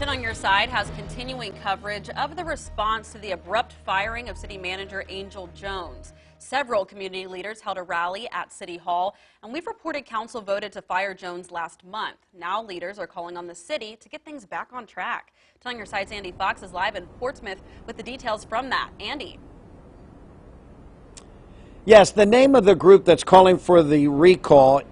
10 on Your Side has continuing coverage of the response to the abrupt firing of City Manager Angel Jones. Several community leaders held a rally at City Hall, and we've reported council voted to fire Jones last month. Now leaders are calling on the city to get things back on track. 10 on Your Side's Andy Fox is live in Portsmouth with the details from that. Andy. Yes, the name of the group that's calling for the recall,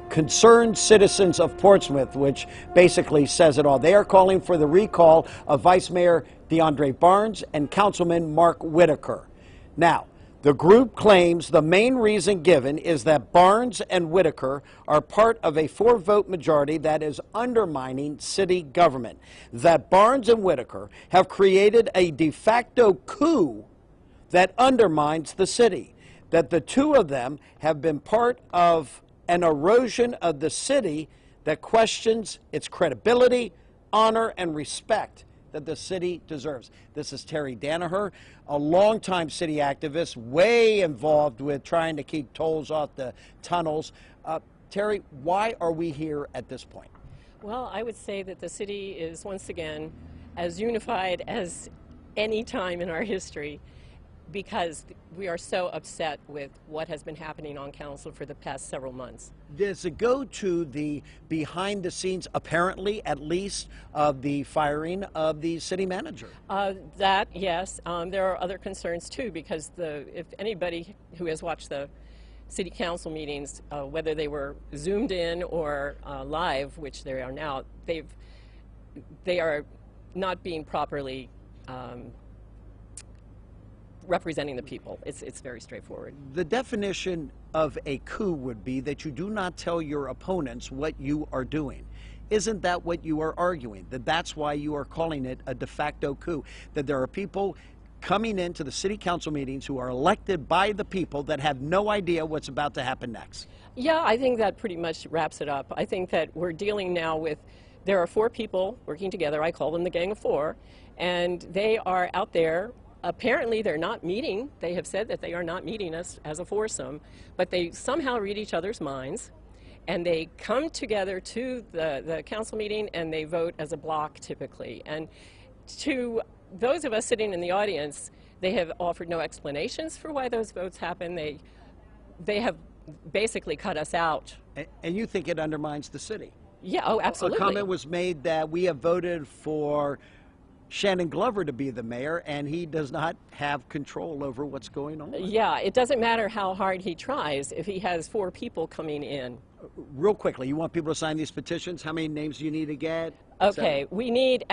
Concerned Citizens of Portsmouth, which basically says it all. They are calling for the recall of Vice Mayor DeAndre Barnes and Councilman Mark Whitaker. Now, the group claims the main reason given is that Barnes and Whitaker are part of a 4-vote majority that is undermining city government. That Barnes and Whitaker have created a de facto coup that undermines the city. That the two of them have been part of an erosion of the city that questions its credibility, honor, and respect that the city deserves. This is Terry Danaher, a longtime city activist, way involved with trying to keep tolls off the tunnels. Terry, why are we here at this point? Well, I would say that the city is once again as unified as any time in our history, because we are so upset with what has been happening on council for the past several months. Does it go to the behind the scenes, apparently at least, of the firing of the city manager? Yes. There are other concerns too, because if anybody who has watched the city council meetings, whether they were zoomed in or live, which they are now, they are not being properly representing the people. It's very straightforward. The definition of a coup would be that you do not tell your opponents what you are doing. Isn't that what you are arguing? That's why you are calling it a de facto coup? That there are people coming into the city council meetings who are elected by the people that have no idea what's about to happen next? Yeah, I think that pretty much wraps it up. I think that we're dealing now with, there are 4 people working together. I call them the Gang of 4, and they are out there. Apparently they're not meeting. They have said that they are not meeting us as a foursome, but they somehow read each other's minds, and they come together to the council meeting and they vote as a block typically. And to those of us sitting in the audience, they have offered no explanations for why those votes happen. They have basically cut us out. And you think it undermines the city? Yeah, oh, absolutely. A comment was made that we have voted for Shannon Glover to be the mayor, and he does not have control over what's going on. Yeah, it doesn't matter how hard he tries if he has 4 people coming in. Real quickly, you want people to sign these petitions? How many names do you need to get? Okay, we need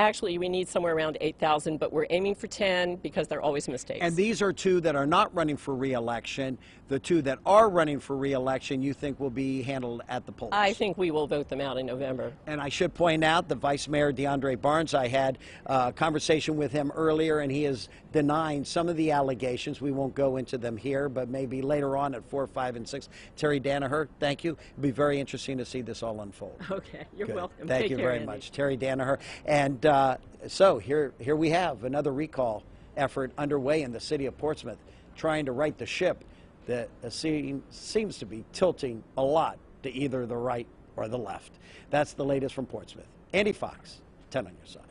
somewhere around 8,000, but we're aiming for 10 because there are always mistakes. And these are 2 that are not running for re-election. The 2 that are running for re-election you think will be handled at the polls? I think we will vote them out in November. And I should point out the Vice Mayor DeAndre Barnes, I had a conversation with him earlier, and he is denying some of the allegations. We won't go into them here, but maybe later on at 4, 5, and 6. Terry Danaher, thank you. It'll be very interesting to see this all unfold. Okay, you're welcome. Thank you very much. Terry Danaher. And so here we have another recall effort underway in the city of Portsmouth, trying to right the ship that seems to be tilting a lot to either the right or the left. That's the latest from Portsmouth. Andy Fox, 10 on Your Side.